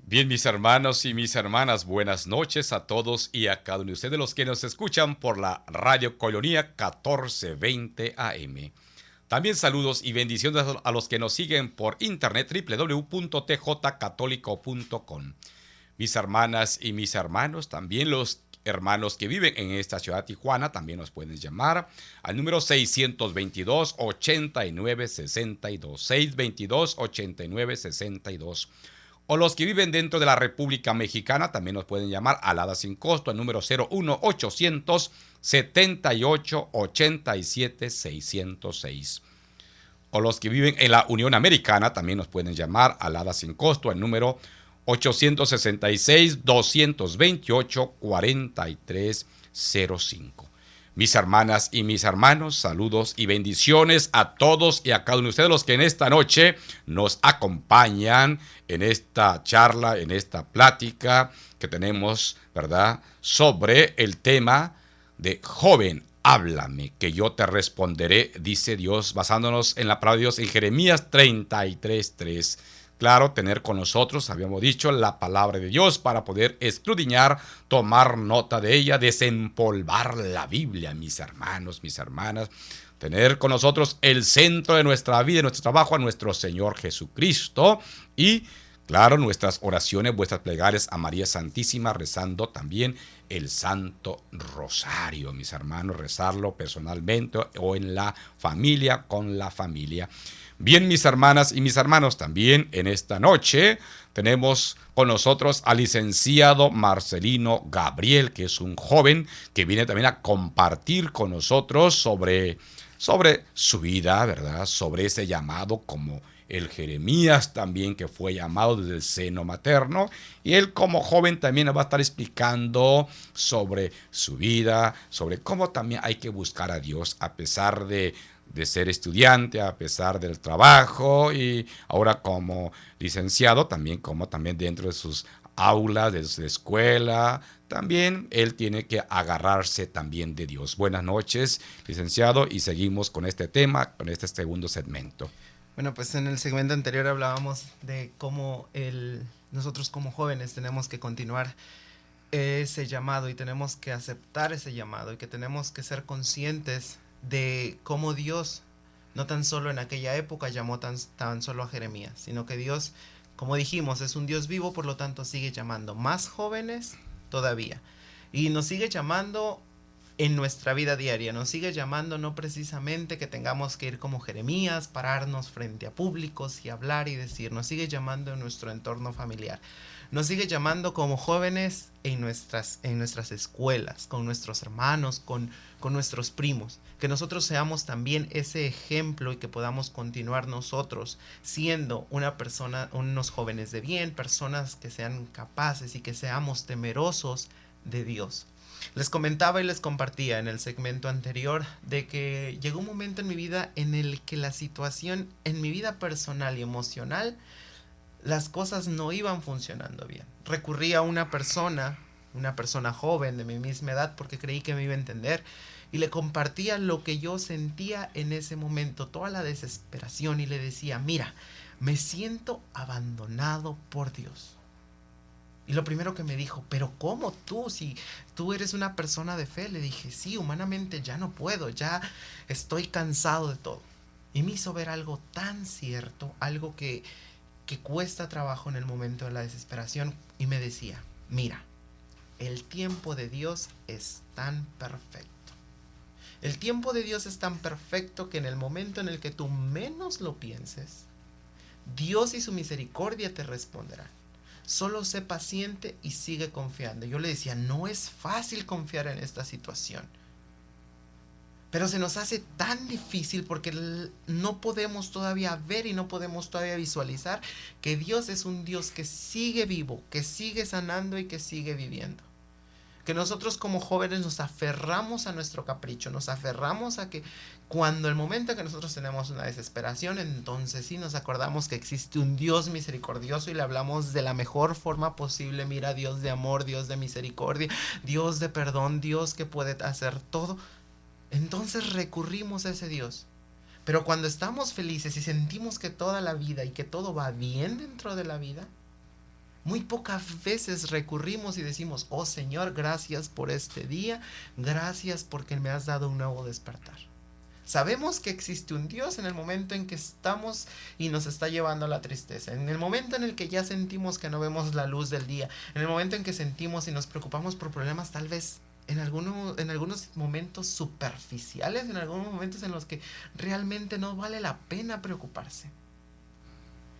Bien, mis hermanos y mis hermanas, buenas noches a todos y a cada uno de ustedes los que nos escuchan por la Radio Colonia 1420 AM. También saludos y bendiciones a los que nos siguen por internet www.tjcatólico.com. Mis hermanas y mis hermanos, también los hermanos que viven en esta ciudad de Tijuana, también nos pueden llamar al número 622-8962, 622-8962. O los que viven dentro de la República Mexicana también nos pueden llamar a Alada sin costo al número 01800 78 87 606. O los que viven en la Unión Americana también nos pueden llamar a Alada sin costo al número 866 228 4305. Mis hermanas y mis hermanos, saludos y bendiciones a todos y a cada uno de ustedes los que en esta noche nos acompañan en esta charla, en esta plática que tenemos, ¿verdad?, sobre el tema de joven, háblame, que yo te responderé, dice Dios, basándonos en la palabra de Dios en Jeremías 33:3. Claro, tener con nosotros, habíamos dicho, la palabra de Dios para poder escudriñar, tomar nota de ella, desempolvar la Biblia, mis hermanos, mis hermanas. Tener con nosotros el centro de nuestra vida, de nuestro trabajo, a nuestro Señor Jesucristo. Y, claro, nuestras oraciones, vuestras plegarias a María Santísima, rezando también el Santo Rosario, mis hermanos, rezarlo personalmente o en la familia, con la familia. Bien, mis hermanas y mis hermanos, también en esta noche tenemos con nosotros al licenciado Marcelino Gabriel, que es un joven que viene también a compartir con nosotros sobre su vida, ¿verdad? Sobre ese llamado como el Jeremías también, que fue llamado desde el seno materno. Y él como joven también nos va a estar explicando sobre su vida, sobre cómo también hay que buscar a Dios a pesar de ser estudiante, a pesar del trabajo, y ahora como licenciado, también como también dentro de sus aulas, de su escuela, también él tiene que agarrarse también de Dios. Buenas noches, licenciado, y seguimos con este tema, con este segundo segmento. Bueno, pues en el segmento anterior hablábamos de cómo nosotros como jóvenes tenemos que continuar ese llamado y tenemos que aceptar ese llamado y que tenemos que ser conscientes de cómo Dios, no tan solo en aquella época llamó tan solo a Jeremías, sino que Dios, como dijimos, es un Dios vivo, por lo tanto sigue llamando más jóvenes todavía. Y nos sigue llamando en nuestra vida diaria, nos sigue llamando no precisamente que tengamos que ir como Jeremías, pararnos frente a públicos y hablar y decir, nos sigue llamando en nuestro entorno familiar, nos sigue llamando como jóvenes en nuestras escuelas, con nuestros hermanos, con nuestros primos, que nosotros seamos también ese ejemplo y que podamos continuar nosotros siendo unos jóvenes de bien, personas que sean capaces y que seamos temerosos de Dios. Les comentaba y les compartía en el segmento anterior de que llegó un momento en mi vida en el que la situación en mi vida personal y emocional, las cosas no iban funcionando bien. Recurrí a una persona joven de mi misma edad porque creí que me iba a entender y le compartía lo que yo sentía en ese momento, toda la desesperación, y le decía, mira, me siento abandonado por Dios. Y lo primero que me dijo, pero ¿cómo tú? Si tú eres una persona de fe. Le dije, sí, humanamente ya no puedo, ya estoy cansado de todo. Y me hizo ver algo tan cierto, algo que cuesta trabajo en el momento de la desesperación. Y me decía, mira, el tiempo de Dios es tan perfecto. El tiempo de Dios es tan perfecto que en el momento en el que tú menos lo pienses, Dios y su misericordia te responderán. Solo sé paciente y sigue confiando. Yo le decía, no es fácil confiar en esta situación. Pero se nos hace tan difícil porque no podemos todavía ver y no podemos todavía visualizar que Dios es un Dios que sigue vivo, que sigue sanando y que sigue viviendo. Que nosotros como jóvenes nos aferramos a nuestro capricho, nos aferramos a que cuando el momento que nosotros tenemos una desesperación, entonces sí nos acordamos que existe un Dios misericordioso y le hablamos de la mejor forma posible. Mira, Dios de amor, Dios de misericordia, Dios de perdón, Dios que puede hacer todo. Entonces recurrimos a ese Dios. Pero cuando estamos felices y sentimos que toda la vida y que todo va bien dentro de la vida, Muy pocas veces recurrimos y decimos, oh Señor, gracias por este día, gracias porque me has dado un nuevo despertar. Sabemos que existe un Dios en el momento en que estamos y nos está llevando a la tristeza, en el momento en el que ya sentimos que no vemos la luz del día, en el momento en que sentimos y nos preocupamos por problemas tal vez en algunos momentos superficiales, en algunos momentos en los que realmente no vale la pena preocuparse.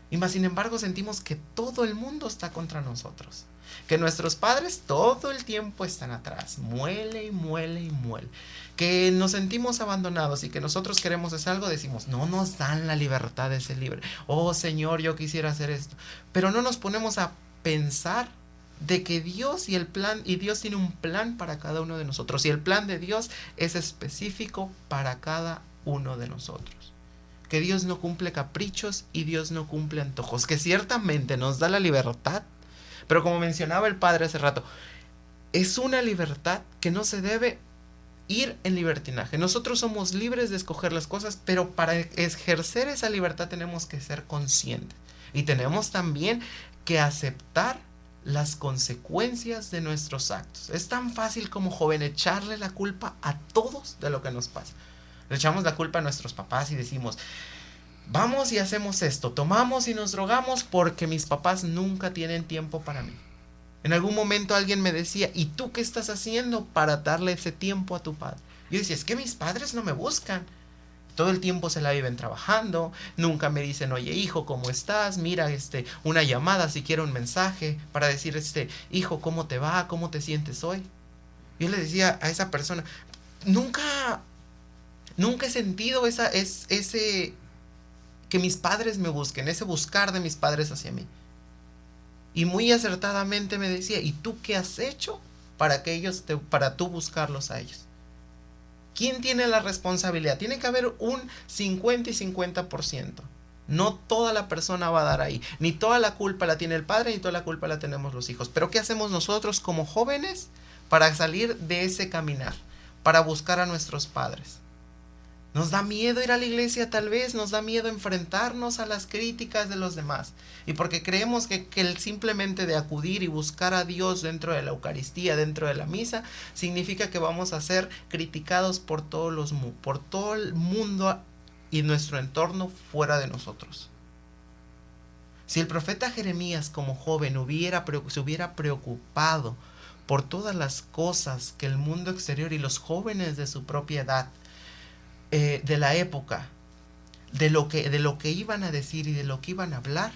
Y más sin embargo sentimos que todo el mundo está contra nosotros, que nuestros padres todo el tiempo están atrás, muele y muele y muele, que nos sentimos abandonados y que nosotros queremos hacer algo, decimos, no nos dan la libertad de ser libre. Oh Señor, yo quisiera hacer esto, pero no nos ponemos a pensar de que Dios y Dios tiene un plan para cada uno de nosotros, y el plan de Dios es específico para cada uno de nosotros. Que Dios no cumple caprichos y Dios no cumple antojos, que ciertamente nos da la libertad, pero como mencionaba el padre hace rato, es una libertad que no se debe ir en libertinaje. Nosotros somos libres de escoger las cosas, pero para ejercer esa libertad tenemos que ser conscientes y tenemos también que aceptar las consecuencias de nuestros actos. Es tan fácil como joven echarle la culpa a todos de lo que nos pasa. Le echamos la culpa a nuestros papás y decimos, vamos y hacemos esto, tomamos y nos drogamos porque mis papás nunca tienen tiempo para mí. En algún momento alguien me decía, ¿y tú qué estás haciendo para darle ese tiempo a tu padre? Yo decía, es que mis padres no me buscan. Todo el tiempo se la viven trabajando, nunca me dicen, oye hijo, ¿cómo estás? Mira, una llamada si quiero un mensaje para decir, hijo, ¿cómo te va? ¿Cómo te sientes hoy? Yo le decía a esa persona, nunca he sentido ese que mis padres me busquen, ese buscar de mis padres hacia mí. Y muy acertadamente me decía, ¿y tú qué has hecho para tú buscarlos a ellos? ¿Quién tiene la responsabilidad? Tiene que haber un 50 y 50%. No toda la persona va a dar ahí. Ni toda la culpa la tiene el padre, ni toda la culpa la tenemos los hijos. Pero ¿qué hacemos nosotros como jóvenes para salir de ese caminar? Para buscar a nuestros padres. Nos da miedo ir a la iglesia, tal vez nos da miedo enfrentarnos a las críticas de los demás. Y porque creemos que el simplemente de acudir y buscar a Dios dentro de la Eucaristía, dentro de la misa, significa que vamos a ser criticados por todo el mundo y nuestro entorno fuera de nosotros. Si el profeta Jeremías como joven se hubiera preocupado por todas las cosas que el mundo exterior y los jóvenes de su propia edad de la época, de lo que iban a decir y de lo que iban a hablar,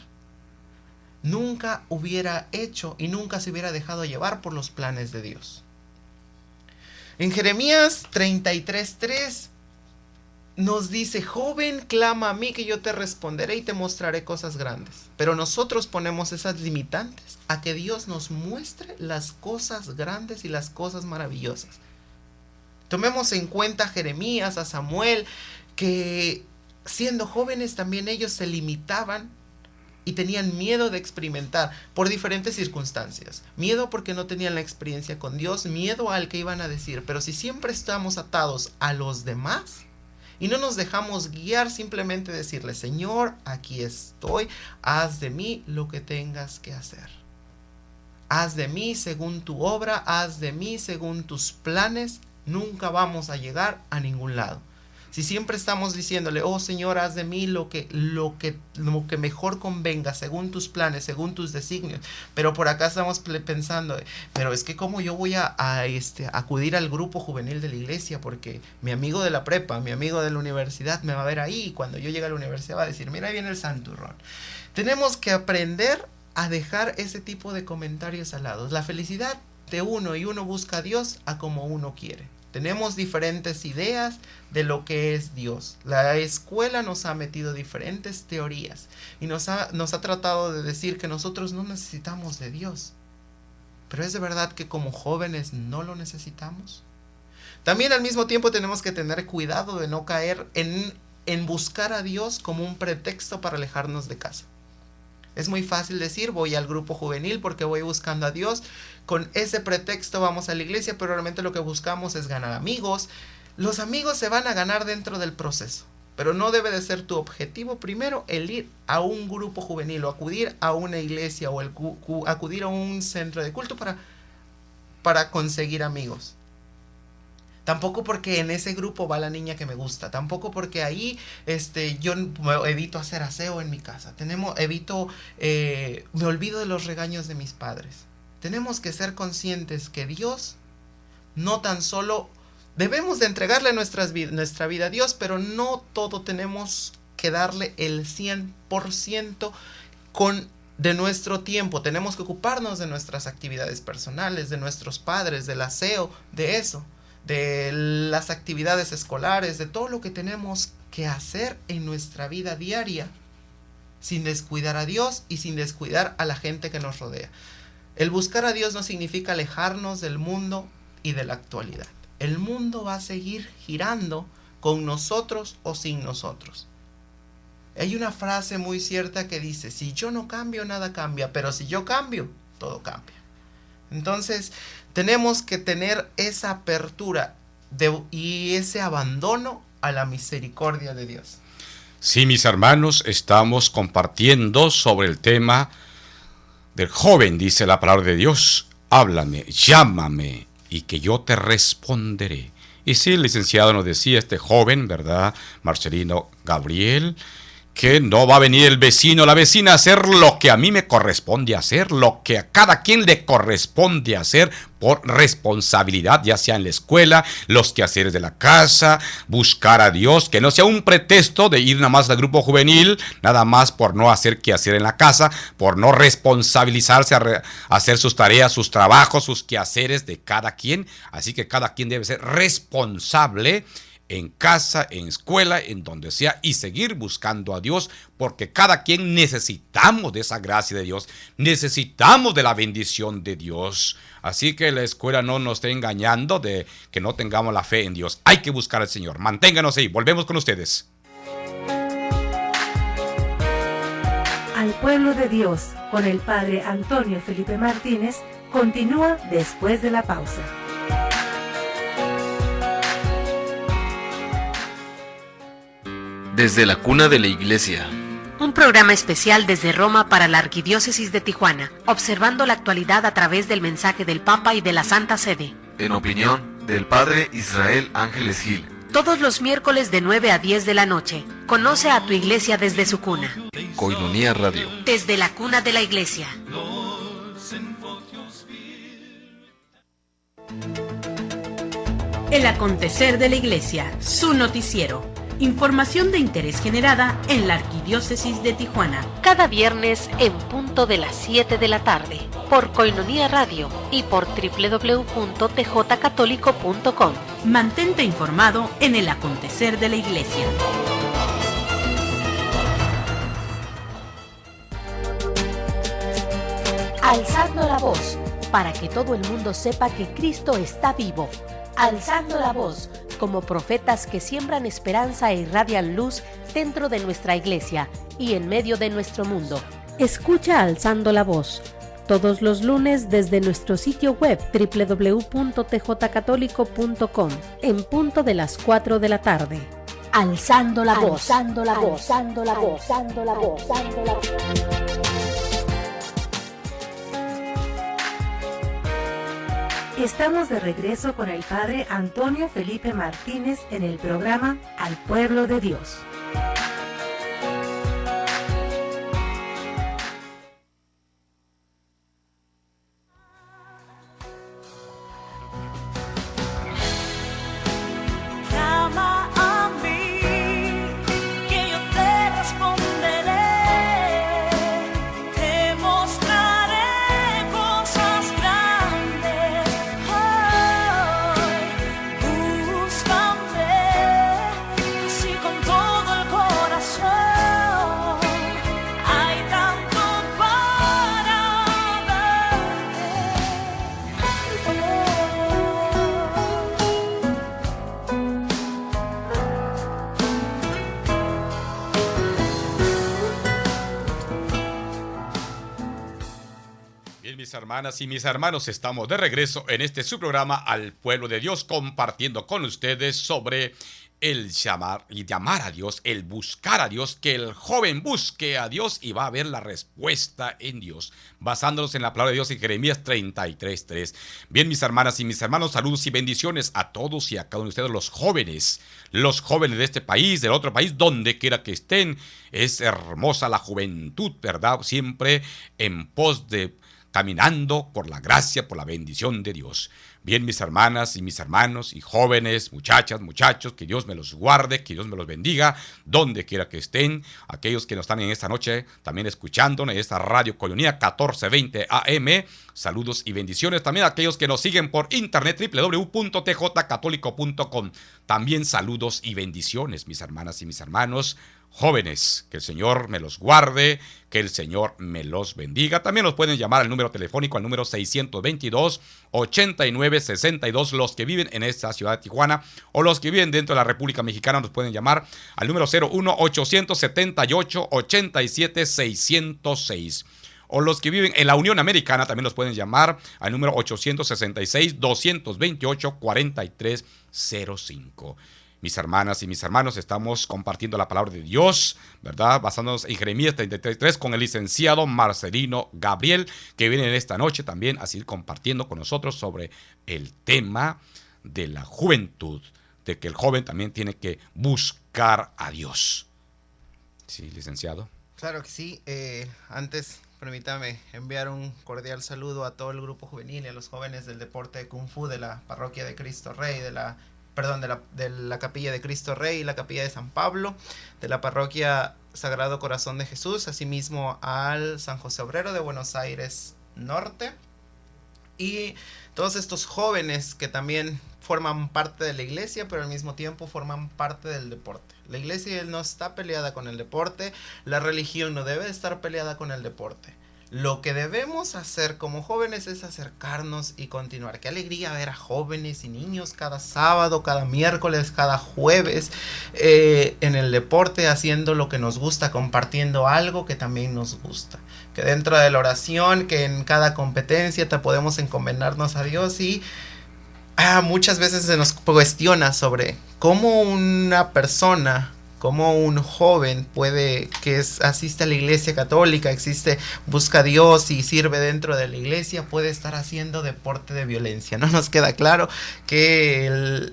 nunca hubiera hecho y nunca se hubiera dejado llevar por los planes de Dios. En Jeremías 33:3 nos dice, joven, clama a mí que yo te responderé y te mostraré cosas grandes. Pero nosotros ponemos esas limitantes a que Dios nos muestre las cosas grandes y las cosas maravillosas. Tomemos en cuenta a Jeremías, a Samuel, que siendo jóvenes también ellos se limitaban y tenían miedo de experimentar por diferentes circunstancias. Miedo porque no tenían la experiencia con Dios, miedo al que iban a decir. Pero si siempre estamos atados a los demás y no nos dejamos guiar, simplemente decirle, Señor, aquí estoy, haz de mí lo que tengas que hacer. Haz de mí según tu obra, haz de mí según tus planes. Nunca vamos a llegar a ningún lado. Si siempre estamos diciéndole, oh Señor, haz de mí lo que mejor convenga, según tus planes, según tus designios, pero por acá estamos pensando, pero es que cómo yo voy a acudir al grupo juvenil de la iglesia, porque mi amigo de la prepa, mi amigo de la universidad me va a ver ahí, y cuando yo llegue a la universidad va a decir, mira, ahí viene el santurrón. Tenemos que aprender a dejar ese tipo de comentarios al lado. La felicidad de uno y uno busca a Dios a como uno quiere. Tenemos diferentes ideas de lo que es Dios. La escuela nos ha metido diferentes teorías y nos ha tratado de decir que nosotros no necesitamos de Dios. Pero ¿es de verdad que como jóvenes no lo necesitamos? También al mismo tiempo tenemos que tener cuidado de no caer en buscar a Dios como un pretexto para alejarnos de casa. Es muy fácil decir, voy al grupo juvenil porque voy buscando a Dios. Con ese pretexto vamos a la iglesia, pero realmente lo que buscamos es ganar amigos. Los amigos se van a ganar dentro del proceso. Pero no debe de ser tu objetivo primero el ir a un grupo juvenil o acudir a una iglesia o acudir a un centro de culto para conseguir amigos. Tampoco porque en ese grupo va la niña que me gusta. Tampoco porque ahí yo evito hacer aseo en mi casa. Me olvido de los regaños de mis padres. Tenemos que ser conscientes que Dios no tan solo debemos de entregarle nuestra vida a Dios, pero no todo tenemos que darle el 100% de nuestro tiempo. Tenemos que ocuparnos de nuestras actividades personales, de nuestros padres, del aseo, de eso, de las actividades escolares, de todo lo que tenemos que hacer en nuestra vida diaria, sin descuidar a Dios y sin descuidar a la gente que nos rodea. El buscar a Dios no significa alejarnos del mundo y de la actualidad. El mundo va a seguir girando con nosotros o sin nosotros. Hay una frase muy cierta que dice, si yo no cambio, nada cambia, pero si yo cambio, todo cambia. Entonces, tenemos que tener esa apertura y ese abandono a la misericordia de Dios. Sí, mis hermanos, estamos compartiendo sobre el tema del joven, dice la palabra de Dios. Háblame, llámame, y que yo te responderé. Y sí, el licenciado nos decía, este joven, ¿verdad? Marcelino Gabriel, que no va a venir el vecino o la vecina a hacer lo que a mí me corresponde hacer, lo que a cada quien le corresponde hacer por responsabilidad, ya sea en la escuela, los quehaceres de la casa, buscar a Dios, que no sea un pretexto de ir nada más al grupo juvenil, nada más por no hacer quehacer en la casa, por no responsabilizarse a hacer sus tareas, sus trabajos, sus quehaceres de cada quien. Así que cada quien debe ser responsable en casa, en escuela, en donde sea, y seguir buscando a Dios, porque cada quien necesitamos de esa gracia de Dios, necesitamos de la bendición de Dios. Así que la escuela no nos esté engañando de que no tengamos la fe en Dios. Hay que buscar al Señor. Manténganos ahí. Volvemos con ustedes. Al pueblo de Dios, con el Padre Antonio Felipe Martínez, continúa después de la pausa. Desde la cuna de la Iglesia. Un programa especial desde Roma para la Arquidiócesis de Tijuana, observando la actualidad a través del mensaje del Papa y de la Santa Sede. En opinión del Padre Israel Ángeles Gil. Todos los miércoles de 9 a 10 de la noche. Conoce a tu iglesia desde su cuna. Koinonia Radio. Desde la cuna de la Iglesia. El acontecer de la Iglesia, su noticiero. Información de interés generada en la Arquidiócesis de Tijuana. Cada viernes en punto de las 7 de la tarde, por Koinonia Radio y por www.tjcatólico.com. Mantente informado en el acontecer de la Iglesia. Alzando la voz, para que todo el mundo sepa que Cristo está vivo. Alzando la voz, como profetas que siembran esperanza e irradian luz dentro de nuestra iglesia y en medio de nuestro mundo. Escucha Alzando la Voz, todos los lunes desde nuestro sitio web www.tjcatólico.com, en punto de las 4 de la tarde. Alzando la voz, alzando la voz, alzando la voz, alzando la voz, alzando la voz. Estamos de regreso con el Padre Antonio Felipe Martínez en el programa Al Pueblo de Dios. Mis hermanas y mis hermanos, estamos de regreso en este su programa Al Pueblo de Dios, compartiendo con ustedes sobre el llamar a Dios, el buscar a Dios, que el joven busque a Dios y va a ver la respuesta en Dios, basándonos en la palabra de Dios en Jeremías 33:3. Bien, mis hermanas y mis hermanos, saludos y bendiciones a todos y a cada uno de ustedes, los jóvenes de este país, del otro país, donde quiera que estén. Es hermosa la juventud, ¿verdad? Siempre en pos de caminando por la gracia, por la bendición de Dios. Bien, mis hermanas y mis hermanos y jóvenes, muchachas, muchachos, que Dios me los guarde, que Dios me los bendiga, donde quiera que estén. Aquellos que nos están en esta noche también escuchando en esta Radio Colonía 1420 AM, saludos y bendiciones. También a aquellos que nos siguen por internet, www.tjcatólico.com. También saludos y bendiciones, mis hermanas y mis hermanos jóvenes, que el Señor me los guarde, que el Señor me los bendiga. También los pueden llamar al número telefónico, al número 622-8962, los que viven en esta ciudad de Tijuana, o los que viven dentro de la República Mexicana nos pueden llamar al número 01-878-87-606. O los que viven en la Unión Americana también los pueden llamar al número 866-228-4305. Mis hermanas y mis hermanos, estamos compartiendo la palabra de Dios, ¿verdad? Basándonos en Jeremías 33:3 con el licenciado Marcelino Gabriel, que viene en esta noche también a seguir compartiendo con nosotros sobre el tema de la juventud, de que el joven también tiene que buscar a Dios. Sí, licenciado. Claro que sí. Antes, permítame enviar un cordial saludo a todo el grupo juvenil y a los jóvenes del deporte de Kung Fu de la parroquia de Cristo Rey, de la capilla de Cristo Rey y la capilla de San Pablo, de la parroquia Sagrado Corazón de Jesús, asimismo al San José Obrero de Buenos Aires Norte, y todos estos jóvenes que también forman parte de la iglesia, pero al mismo tiempo forman parte del deporte. La iglesia no está peleada con el deporte, la religión no debe estar peleada con el deporte. Lo que debemos hacer como jóvenes es acercarnos y continuar. Qué alegría ver a jóvenes y niños cada sábado, cada miércoles, cada jueves en el deporte, haciendo lo que nos gusta, compartiendo algo que también nos gusta. Que dentro de la oración, que en cada competencia te podemos encomendarnos a Dios y muchas veces se nos cuestiona sobre cómo una persona, como un joven asiste a la iglesia católica, busca a Dios y sirve dentro de la iglesia, puede estar haciendo deporte de violencia. No nos queda claro que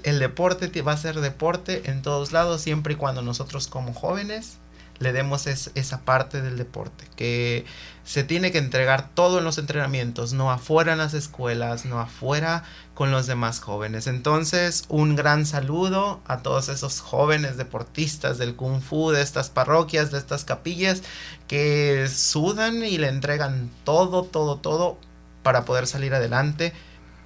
el deporte va a ser deporte en todos lados, siempre y cuando nosotros como jóvenes le demos esa parte del deporte, que se tiene que entregar todo en los entrenamientos, no afuera en las escuelas, no afuera con los demás jóvenes. Entonces, un gran saludo a todos esos jóvenes deportistas del Kung Fu, de estas parroquias, de estas capillas, que sudan y le entregan todo para poder salir adelante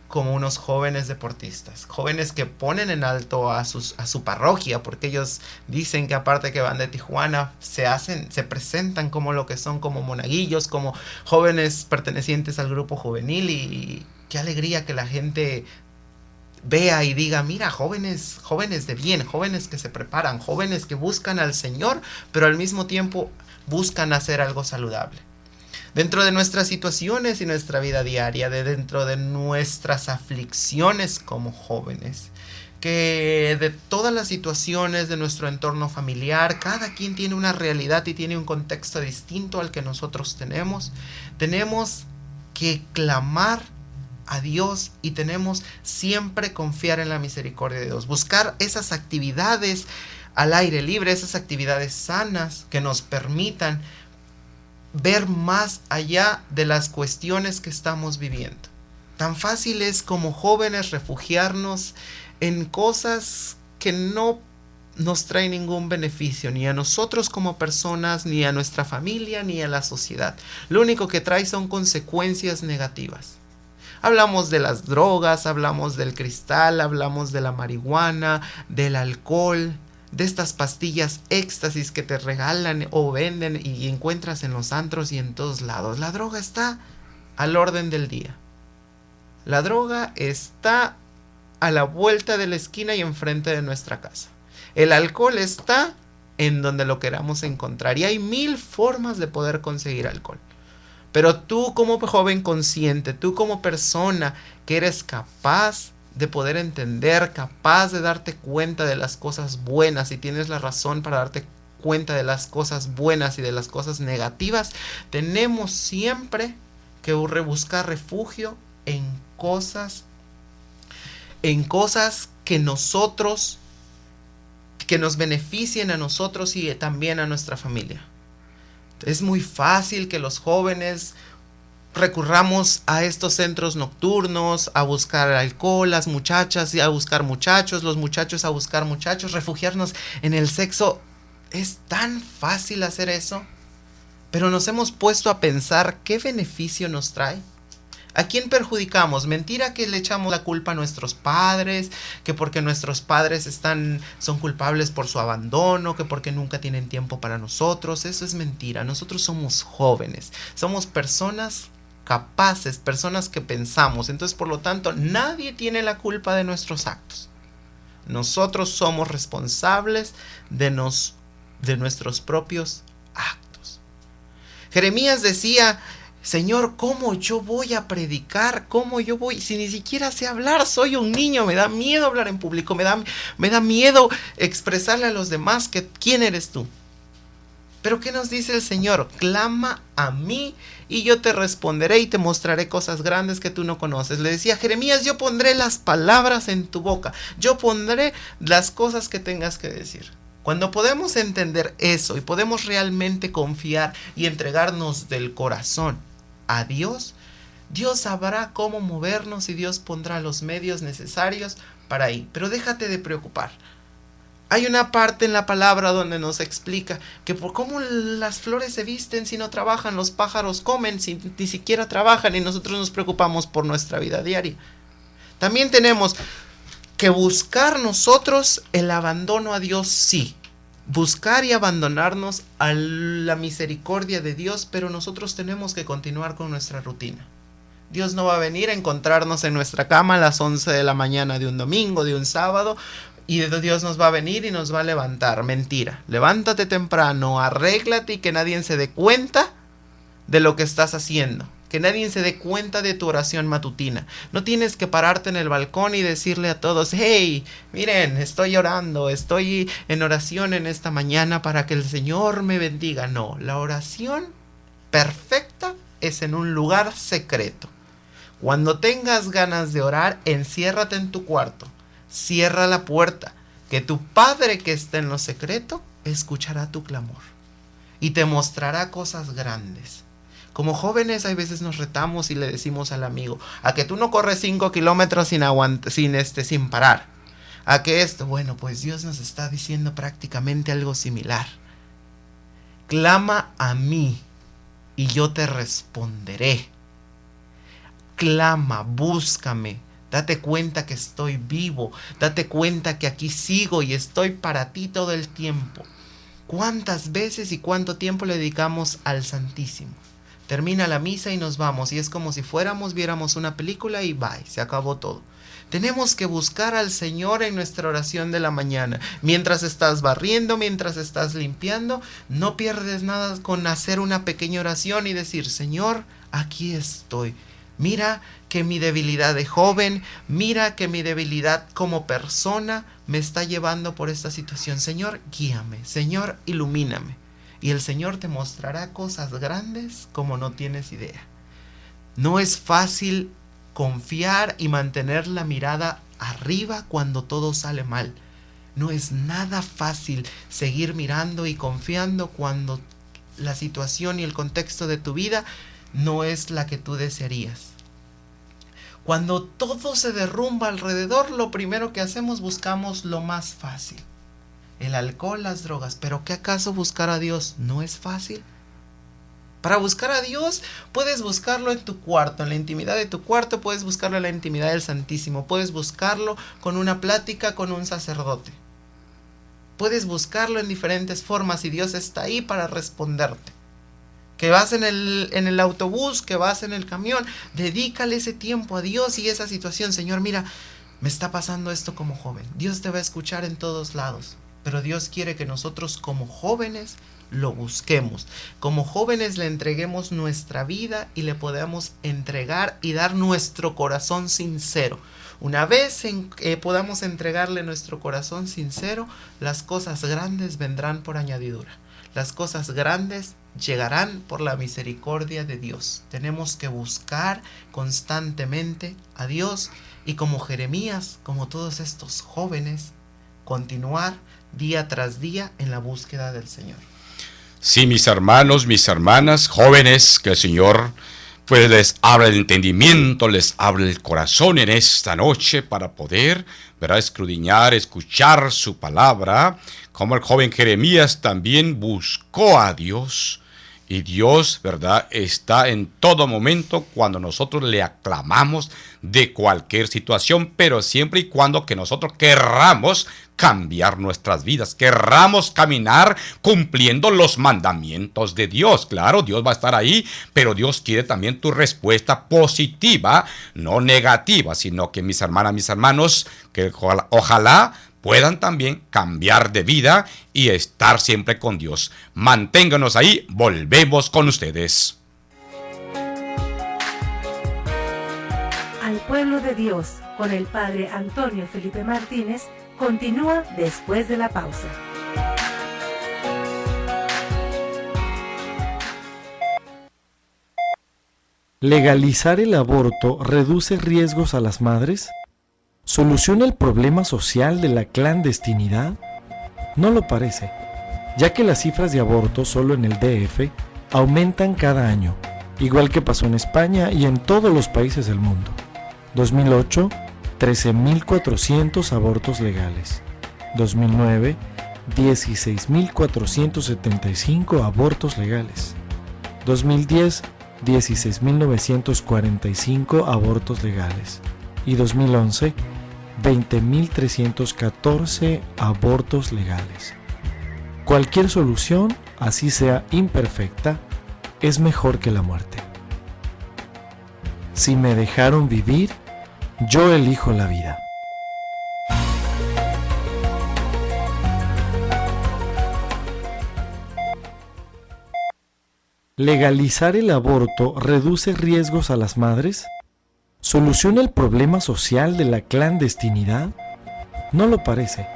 como unos jóvenes deportistas, jóvenes que ponen en alto a su parroquia, porque ellos dicen que aparte que van de Tijuana, se presentan como lo que son, como monaguillos, como jóvenes pertenecientes al grupo juvenil, y qué alegría que la gente vea y diga, mira, jóvenes de bien, jóvenes que se preparan, jóvenes que buscan al Señor, pero al mismo tiempo buscan hacer algo saludable. Dentro de nuestras situaciones y nuestra vida diaria, dentro de nuestras aflicciones como jóvenes, que de todas las situaciones de nuestro entorno familiar, cada quien tiene una realidad y tiene un contexto distinto al que nosotros tenemos que clamar a Dios y tenemos siempre confiar en la misericordia de Dios, buscar esas actividades al aire libre, esas actividades sanas que nos permitan ver más allá de las cuestiones que estamos viviendo. Tan fácil es como jóvenes refugiarnos en cosas que no nos traen ningún beneficio, ni a nosotros como personas, ni a nuestra familia, ni a la sociedad. Lo único que trae son consecuencias negativas. Hablamos de las drogas, hablamos del cristal, hablamos de la marihuana, del alcohol, de estas pastillas éxtasis que te regalan o venden y encuentras en los antros y en todos lados. La droga está al orden del día. La droga está a la vuelta de la esquina y enfrente de nuestra casa. El alcohol está en donde lo queramos encontrar y hay 1000 formas de poder conseguir alcohol. Pero tú como joven consciente, tú como persona que eres capaz de poder entender, capaz de darte cuenta de las cosas buenas, y tienes la razón para darte cuenta de las cosas buenas y de las cosas negativas, tenemos siempre que buscar refugio en cosas que nos beneficien a nosotros y también a nuestra familia. Es muy fácil que los jóvenes recurramos a estos centros nocturnos, a buscar alcohol, las muchachas a buscar muchachos, los muchachos a buscar muchachos, refugiarnos en el sexo. Es tan fácil hacer eso, pero nos hemos puesto a pensar qué beneficio nos trae. ¿A quién perjudicamos? Mentira que le echamos la culpa a nuestros padres, que porque nuestros padres son culpables por su abandono, que porque nunca tienen tiempo para nosotros. Eso es mentira. Nosotros somos jóvenes, somos personas capaces, personas que pensamos. Entonces, por lo tanto, nadie tiene la culpa de nuestros actos. Nosotros somos responsables de nuestros propios actos. Jeremías decía: Señor, ¿cómo yo voy a predicar? ¿Cómo yo voy? Si ni siquiera sé hablar, soy un niño, me da miedo hablar en público, me da miedo expresarle a los demás quién eres tú. Pero ¿qué nos dice el Señor? Clama a mí y yo te responderé y te mostraré cosas grandes que tú no conoces. Le decía Jeremías: yo pondré las palabras en tu boca, yo pondré las cosas que tengas que decir. Cuando podemos entender eso y podemos realmente confiar y entregarnos del corazón a Dios, Dios sabrá cómo movernos y Dios pondrá los medios necesarios para ir. Pero déjate de preocupar. Hay una parte en la palabra donde nos explica que por cómo las flores se visten si no trabajan, los pájaros comen si ni siquiera trabajan, y nosotros nos preocupamos por nuestra vida diaria. También tenemos que buscar nosotros el abandono a Dios, sí. Buscar y abandonarnos a la misericordia de Dios, pero nosotros tenemos que continuar con nuestra rutina. Dios no va a venir a encontrarnos en nuestra cama a las 11 de la mañana de un domingo, de un sábado, y Dios nos va a venir y nos va a levantar. Mentira. Levántate temprano, arréglate y que nadie se dé cuenta de lo que estás haciendo. Que nadie se dé cuenta de tu oración matutina. No tienes que pararte en el balcón y decirle a todos: hey, miren, estoy orando, estoy en oración en esta mañana para que el Señor me bendiga. No, la oración perfecta es en un lugar secreto. Cuando tengas ganas de orar, enciérrate en tu cuarto. Cierra la puerta, que tu Padre que está en lo secreto escuchará tu clamor y te mostrará cosas grandes. Como jóvenes, hay veces nos retamos y le decimos al amigo: a que tú no corres 5 kilómetros sin parar. A que esto, bueno, pues Dios nos está diciendo prácticamente algo similar. Clama a mí y yo te responderé. Clama, búscame. Date cuenta que estoy vivo. Date cuenta que aquí sigo y estoy para ti todo el tiempo. ¿Cuántas veces y cuánto tiempo le dedicamos al Santísimo? Termina la misa y nos vamos, y es como si viéramos una película y bye, se acabó todo. Tenemos que buscar al Señor en nuestra oración de la mañana. Mientras estás barriendo, mientras estás limpiando, no pierdes nada con hacer una pequeña oración y decir: Señor, aquí estoy. Mira que mi debilidad de joven, mira que mi debilidad como persona me está llevando por esta situación. Señor, guíame. Señor, ilumíname. Y el Señor te mostrará cosas grandes como no tienes idea. No es fácil confiar y mantener la mirada arriba cuando todo sale mal. No es nada fácil seguir mirando y confiando cuando la situación y el contexto de tu vida no es la que tú desearías. Cuando todo se derrumba alrededor, lo primero que hacemos, buscamos lo más fácil. El alcohol, las drogas. ¿Pero qué acaso buscar a Dios no es fácil? Para buscar a Dios puedes buscarlo en tu cuarto, en la intimidad de tu cuarto, puedes buscarlo en la intimidad del Santísimo, puedes buscarlo con una plática con un sacerdote. Puedes buscarlo en diferentes formas y Dios está ahí para responderte. Que vas en el autobús, que vas en el camión, dedícale ese tiempo a Dios y esa situación. Señor, mira, me está pasando esto como joven. Dios te va a escuchar en todos lados, pero Dios quiere que nosotros como jóvenes lo busquemos. Como jóvenes le entreguemos nuestra vida y le podamos entregar y dar nuestro corazón sincero. Una vez podamos entregarle nuestro corazón sincero, las cosas grandes vendrán por añadidura. Las cosas grandes llegarán por la misericordia de Dios. Tenemos que buscar constantemente a Dios y como Jeremías, como todos estos jóvenes, continuar día tras día en la búsqueda del Señor. Sí, mis hermanos, mis hermanas, jóvenes, que el Señor pues les abra el entendimiento, les abra el corazón en esta noche para poder, ¿verdad?, escudriñar, escuchar su palabra, como el joven Jeremías también buscó a Dios. Y Dios, ¿verdad?, está en todo momento cuando nosotros le aclamamos de cualquier situación, pero siempre y cuando que nosotros querramos cambiar nuestras vidas, querramos caminar cumpliendo los mandamientos de Dios. Claro, Dios va a estar ahí, pero Dios quiere también tu respuesta positiva, no negativa, sino que mis hermanas, mis hermanos, que ojalá puedan también cambiar de vida y estar siempre con Dios. Manténganos ahí, volvemos con ustedes. Al pueblo de Dios, con el Padre Antonio Felipe Martínez, continúa después de la pausa. ¿Legalizar el aborto reduce riesgos a las madres? ¿Soluciona el problema social de la clandestinidad? No lo parece, ya que las cifras de abortos solo en el DF aumentan cada año, igual que pasó en España y en todos los países del mundo. 2008, 13.400 abortos legales. 2009, 16.475 abortos legales. 2010, 16.945 abortos legales. Y 2011, 20.314 abortos legales. Cualquier solución, así sea imperfecta, es mejor que la muerte. Si me dejaron vivir, yo elijo la vida. ¿Legalizar el aborto reduce riesgos a las madres? ¿Soluciona el problema social de la clandestinidad? No lo parece,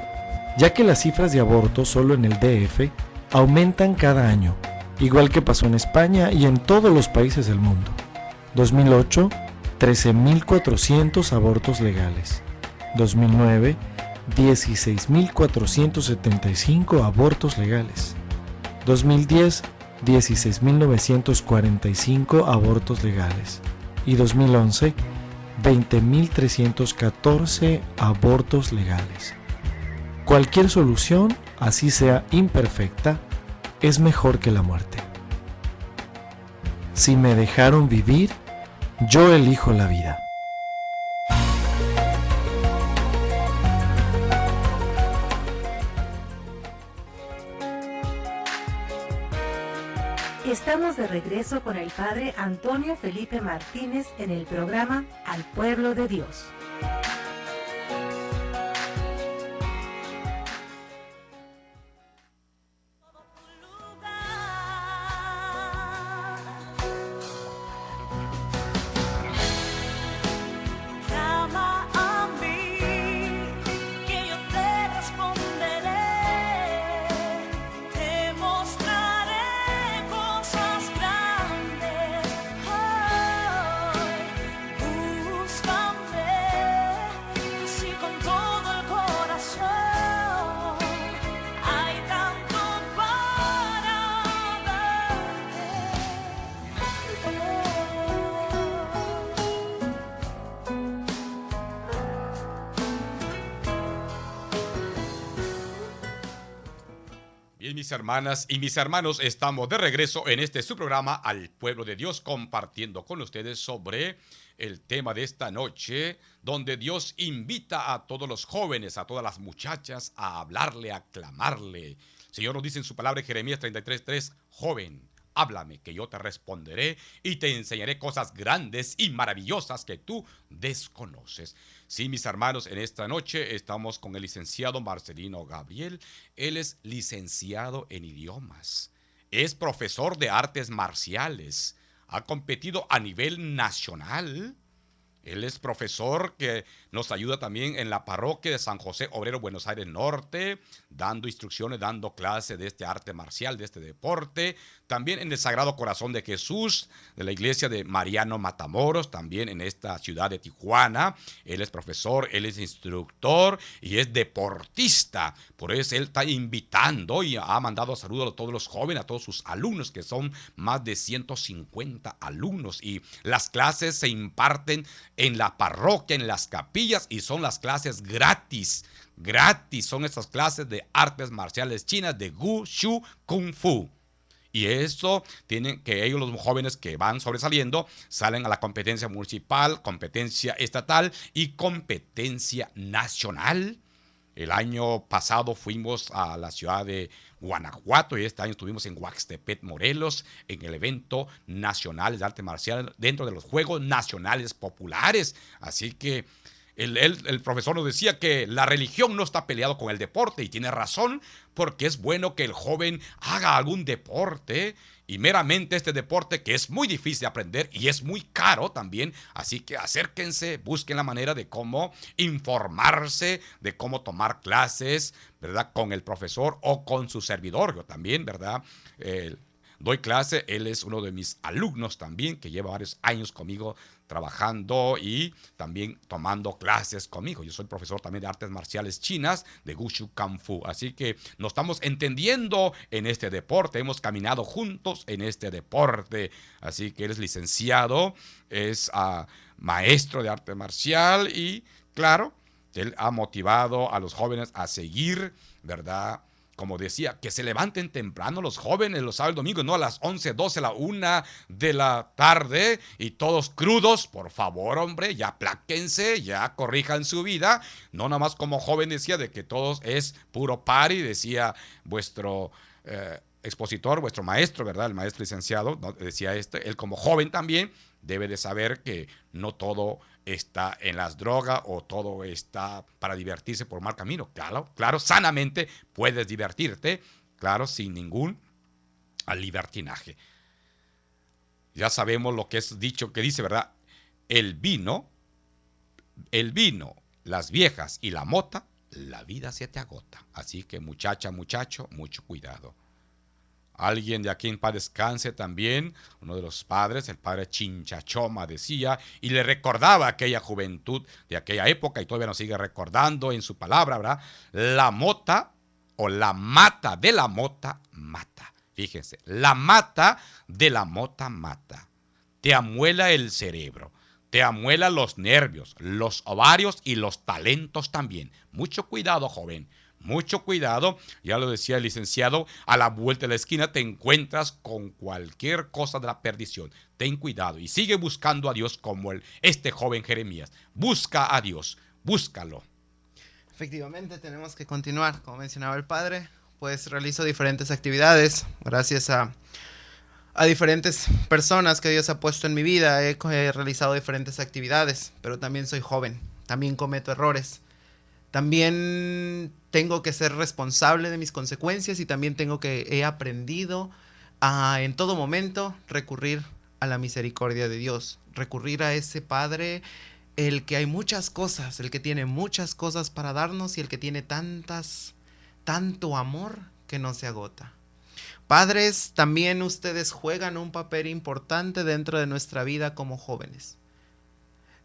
ya que las cifras de abortos solo en el DF aumentan cada año, igual que pasó en España y en todos los países del mundo. 2008, 13.400 abortos legales. 2009, 16.475 abortos legales. 2010, 16.945 abortos legales. Y 2011, 20.314 abortos legales. Cualquier solución, así sea imperfecta, es mejor que la muerte. Si me dejaron vivir, yo elijo la vida. Estamos de regreso con el Padre Antonio Felipe Martínez en el programa Al Pueblo de Dios. Mis hermanas y mis hermanos, estamos de regreso en este su programa Al Pueblo de Dios, compartiendo con ustedes sobre el tema de esta noche, donde Dios invita a todos los jóvenes, a todas las muchachas, a hablarle, a clamarle. El Señor nos dice en su palabra en Jeremías 33:3, joven, háblame, que yo te responderé y te enseñaré cosas grandes y maravillosas que tú desconoces. Sí, mis hermanos, en esta noche estamos con el licenciado Marcelino Gabriel. Él es licenciado en idiomas. es profesor de artes marciales. Ha competido a nivel nacional. Él es profesor que nos ayuda también en la parroquia de San José Obrero, Buenos Aires Norte, dando instrucciones, dando clases de este arte marcial, de este deporte. También en el Sagrado Corazón de Jesús, de la iglesia de Mariano Matamoros, también en esta ciudad de Tijuana. Él es profesor, él es instructor y es deportista. Por eso él está invitando y ha mandado saludos a todos los jóvenes, a todos sus alumnos, que son más de 150 alumnos. Y las clases se imparten en la parroquia, en las capillas, y son las clases gratis. Gratis son estas clases de artes marciales chinas de Wushu Kung Fu. Y eso tienen que ellos, los jóvenes que van sobresaliendo, salen a la competencia municipal, competencia estatal y competencia nacional. El año pasado fuimos a la ciudad de Guanajuato y este año estuvimos en Huaxtepec, Morelos, en el evento nacional de arte marcial dentro de los Juegos Nacionales Populares. Así que el profesor nos decía que la religión no está peleado con el deporte, y tiene razón, porque es bueno que el joven haga algún deporte, y meramente este deporte que es muy difícil de aprender y es muy caro también. Así que acérquense, busquen la manera de cómo informarse, de cómo tomar clases, ¿verdad?, con el profesor o con su servidor. Yo también, ¿verdad?, doy clase. Él es uno de mis alumnos también, que lleva varios años conmigo trabajando y también tomando clases conmigo. Yo soy profesor también de artes marciales chinas, de Wushu Kung Fu. Así que nos estamos entendiendo en este deporte. Hemos caminado juntos en este deporte. Así que él es licenciado, es maestro de arte marcial y, claro, él ha motivado a los jóvenes a seguir, ¿verdad?, como decía, que se levanten temprano los jóvenes los sábados y domingos, no a las 11, 12, la 1 de la tarde y todos crudos. Por favor, hombre, ya apláquense, ya corrijan su vida. No nada más como joven decía de que todos es puro party, decía vuestro expositor, vuestro maestro, ¿verdad? El maestro licenciado, ¿no?, decía él como joven también debe de saber que no todo está en las drogas o todo está para divertirse por mal camino. Claro, sanamente puedes divertirte, claro, sin ningún libertinaje. Ya sabemos lo que es dicho, que dice, ¿verdad? El vino, las viejas y la mota, la vida se te agota. Así que muchacha, muchacho, mucho cuidado. Alguien de aquí en paz descanse también, uno de los padres, el padre Chinchachoma, decía y le recordaba aquella juventud de aquella época, y todavía nos sigue recordando en su palabra, ¿verdad? La mota o la mata de la mota mata. Fíjense, la mata de la mota mata. Te amuela el cerebro, te amuela los nervios, los ovarios y los talentos también. Mucho cuidado, joven. Mucho cuidado, ya lo decía el licenciado, a la vuelta de la esquina te encuentras con cualquier cosa de la perdición. Ten cuidado y sigue buscando a Dios como este joven Jeremías. Busca a Dios, búscalo. Efectivamente, tenemos que continuar. Como mencionaba el padre, pues realizo diferentes actividades gracias a diferentes personas que Dios ha puesto en mi vida. He realizado diferentes actividades, pero también soy joven, también cometo errores. También tengo que ser responsable de mis consecuencias y también he aprendido a en todo momento recurrir a la misericordia de Dios, recurrir a ese Padre, el que hay muchas cosas, el que tiene muchas cosas para darnos y el que tiene tanto amor que no se agota. Padres, también ustedes juegan un papel importante dentro de nuestra vida como jóvenes.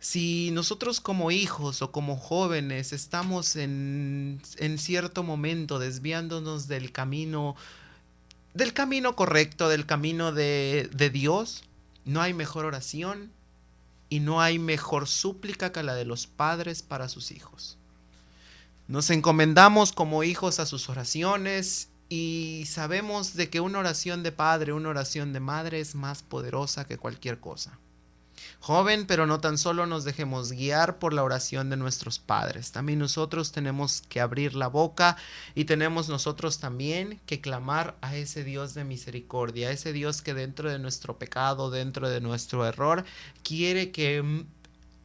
Si nosotros como hijos o como jóvenes estamos en cierto momento desviándonos del camino correcto, del camino de Dios, no hay mejor oración y no hay mejor súplica que la de los padres para sus hijos. Nos encomendamos como hijos a sus oraciones y sabemos de que una oración de padre, una oración de madre es más poderosa que cualquier cosa. Joven, pero no tan solo nos dejemos guiar por la oración de nuestros padres. También nosotros tenemos que abrir la boca y tenemos nosotros también que clamar a ese Dios de misericordia, a ese Dios que dentro de nuestro pecado, dentro de nuestro error, quiere que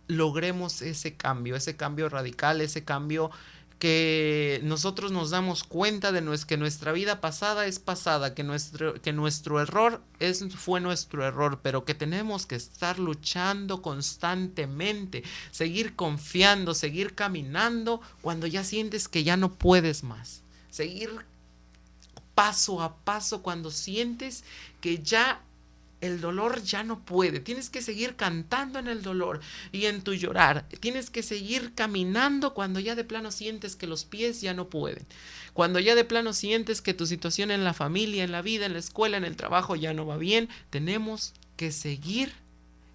logremos ese cambio radical, ese cambio que nosotros nos damos cuenta de que nuestra vida pasada es pasada, que nuestro error fue nuestro error, pero que tenemos que estar luchando constantemente, seguir confiando, seguir caminando cuando ya sientes que ya no puedes más, seguir paso a paso cuando sientes que ya el dolor ya no puede. Tienes que seguir cantando en el dolor y en tu llorar. Tienes que seguir caminando cuando ya de plano sientes que los pies ya no pueden. Cuando ya de plano sientes que tu situación en la familia, en la vida, en la escuela, en el trabajo ya no va bien. Tenemos que seguir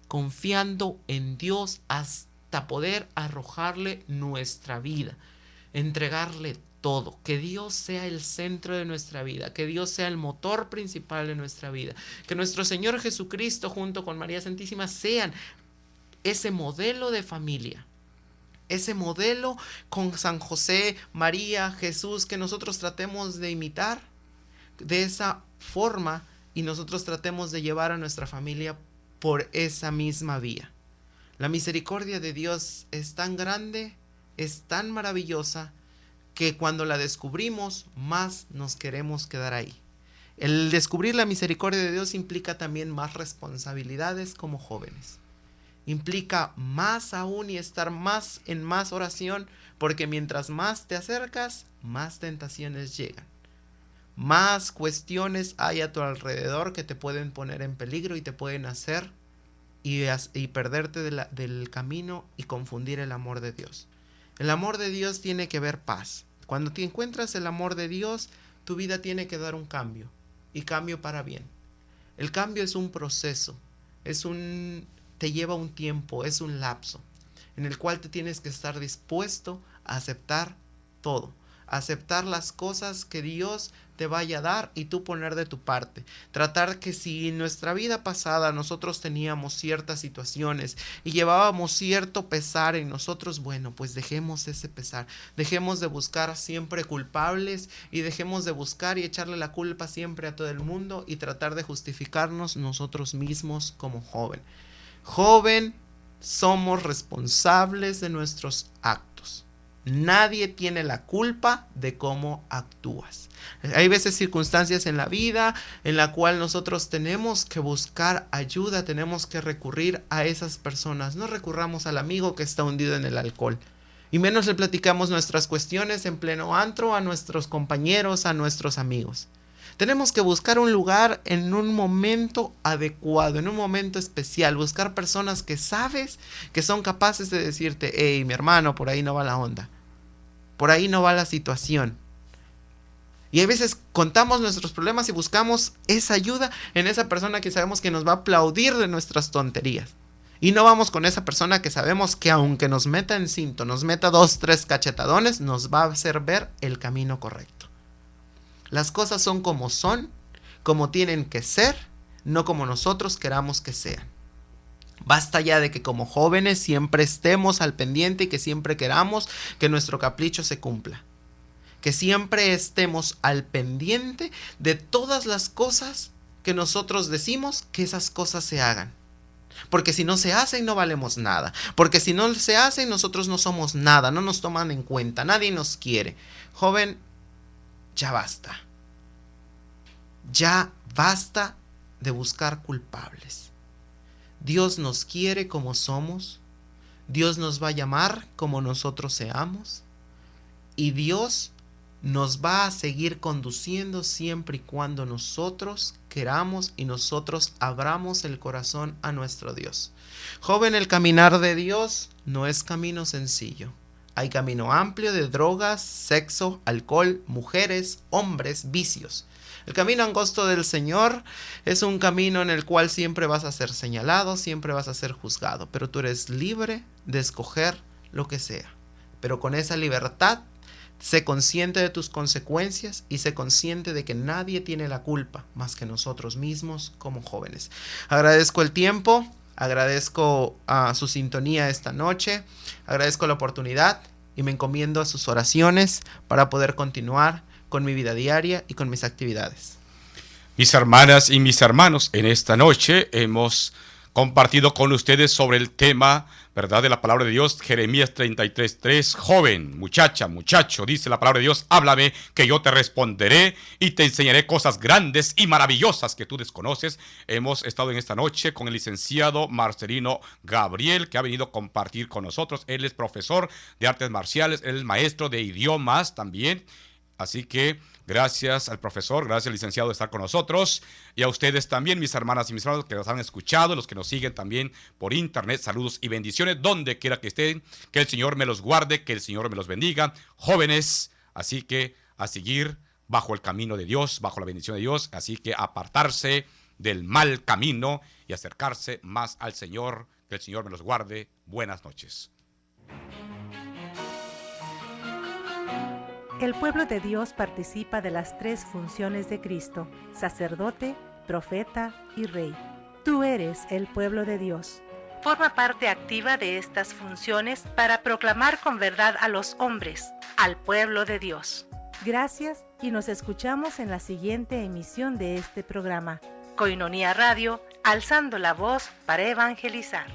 confiando en Dios hasta poder arrojarle nuestra vida, entregarle todo, que Dios sea el centro de nuestra vida, que Dios sea el motor principal de nuestra vida, que nuestro Señor Jesucristo junto con María Santísima sean ese modelo de familia, ese modelo con San José, María, Jesús, que nosotros tratemos de imitar de esa forma y nosotros tratemos de llevar a nuestra familia por esa misma vía. La misericordia de Dios es tan grande, es tan maravillosa, que cuando la descubrimos, más nos queremos quedar ahí. El descubrir la misericordia de Dios implica también más responsabilidades como jóvenes. Implica más aún y estar más en más oración, porque mientras más te acercas, más tentaciones llegan. Más cuestiones hay a tu alrededor que te pueden poner en peligro y te pueden hacer y perderte del camino y confundir el amor de Dios. El amor de Dios tiene que ver paz. Cuando te encuentras el amor de Dios, tu vida tiene que dar un cambio, y cambio para bien. El cambio es un proceso, te lleva un tiempo, es un lapso, en el cual te tienes que estar dispuesto a aceptar todo, a aceptar las cosas que Dios te vaya a dar y tú poner de tu parte. Tratar que si en nuestra vida pasada nosotros teníamos ciertas situaciones y llevábamos cierto pesar en nosotros, bueno, pues dejemos ese pesar. Dejemos de buscar siempre culpables y dejemos de buscar y echarle la culpa siempre a todo el mundo y tratar de justificarnos nosotros mismos como joven. Joven, somos responsables de nuestros actos. Nadie tiene la culpa de cómo actúas. Hay veces circunstancias en la vida en la cual nosotros tenemos que buscar ayuda, tenemos que recurrir a esas personas. No recurramos al amigo que está hundido en el alcohol. Y menos le platicamos nuestras cuestiones en pleno antro a nuestros compañeros, a nuestros amigos. Tenemos que buscar un lugar en un momento adecuado, en un momento especial. Buscar personas que sabes que son capaces de decirte: hey, mi hermano, por ahí no va la onda. Por ahí no va la situación. Y a veces contamos nuestros problemas y buscamos esa ayuda en esa persona que sabemos que nos va a aplaudir de nuestras tonterías. Y no vamos con esa persona que sabemos que aunque nos meta en cinto, nos meta 2, 3 cachetadones, nos va a hacer ver el camino correcto. Las cosas son, como tienen que ser, no como nosotros queramos que sean. Basta ya de que como jóvenes siempre estemos al pendiente y que siempre queramos que nuestro capricho se cumpla. Que siempre estemos al pendiente de todas las cosas que nosotros decimos, que esas cosas se hagan. Porque si no se hacen, no valemos nada. Porque si no se hacen, nosotros no somos nada, no nos toman en cuenta, nadie nos quiere. Joven, ya basta. Ya basta de buscar culpables. Dios nos quiere como somos. Dios nos va a llamar como nosotros seamos. Y Dios nos va a seguir conduciendo siempre y cuando nosotros queramos y nosotros abramos el corazón a nuestro Dios. Joven, el caminar de Dios no es camino sencillo. Hay camino amplio de drogas, sexo, alcohol, mujeres, hombres, vicios. El camino angosto del Señor es un camino en el cual siempre vas a ser señalado, siempre vas a ser juzgado, pero tú eres libre de escoger lo que sea. Pero con esa libertad, sé consciente de tus consecuencias y sé consciente de que nadie tiene la culpa más que nosotros mismos como jóvenes. Agradezco el tiempo, agradezco su sintonía esta noche, agradezco la oportunidad y me encomiendo a sus oraciones para poder continuar con mi vida diaria y con mis actividades. Mis hermanas y mis hermanos, en esta noche hemos compartido con ustedes sobre el tema, ¿verdad?, de la palabra de Dios, Jeremías 33:3. Joven, muchacha, muchacho, dice la palabra de Dios, háblame que yo te responderé y te enseñaré cosas grandes y maravillosas que tú desconoces. Hemos estado en esta noche con el licenciado Marcelino Gabriel, que ha venido a compartir con nosotros. Él es profesor de artes marciales, él es maestro de idiomas también. Así que gracias al profesor, gracias al licenciado de estar con nosotros, y a ustedes también, mis hermanas y mis hermanos que nos han escuchado, los que nos siguen también por internet. Saludos y bendiciones donde quiera que estén, que el Señor me los guarde, que el Señor me los bendiga, jóvenes. Así que a seguir bajo el camino de Dios, bajo la bendición de Dios, así que apartarse del mal camino y acercarse más al Señor. Que el Señor me los guarde. Buenas noches. El pueblo de Dios participa de las 3 funciones de Cristo: sacerdote, profeta y rey. Tú eres el pueblo de Dios. Forma parte activa de estas funciones para proclamar con verdad a los hombres, al pueblo de Dios. Gracias y nos escuchamos en la siguiente emisión de este programa. Koinonia Radio, alzando la voz para evangelizar.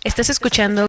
Estás escuchando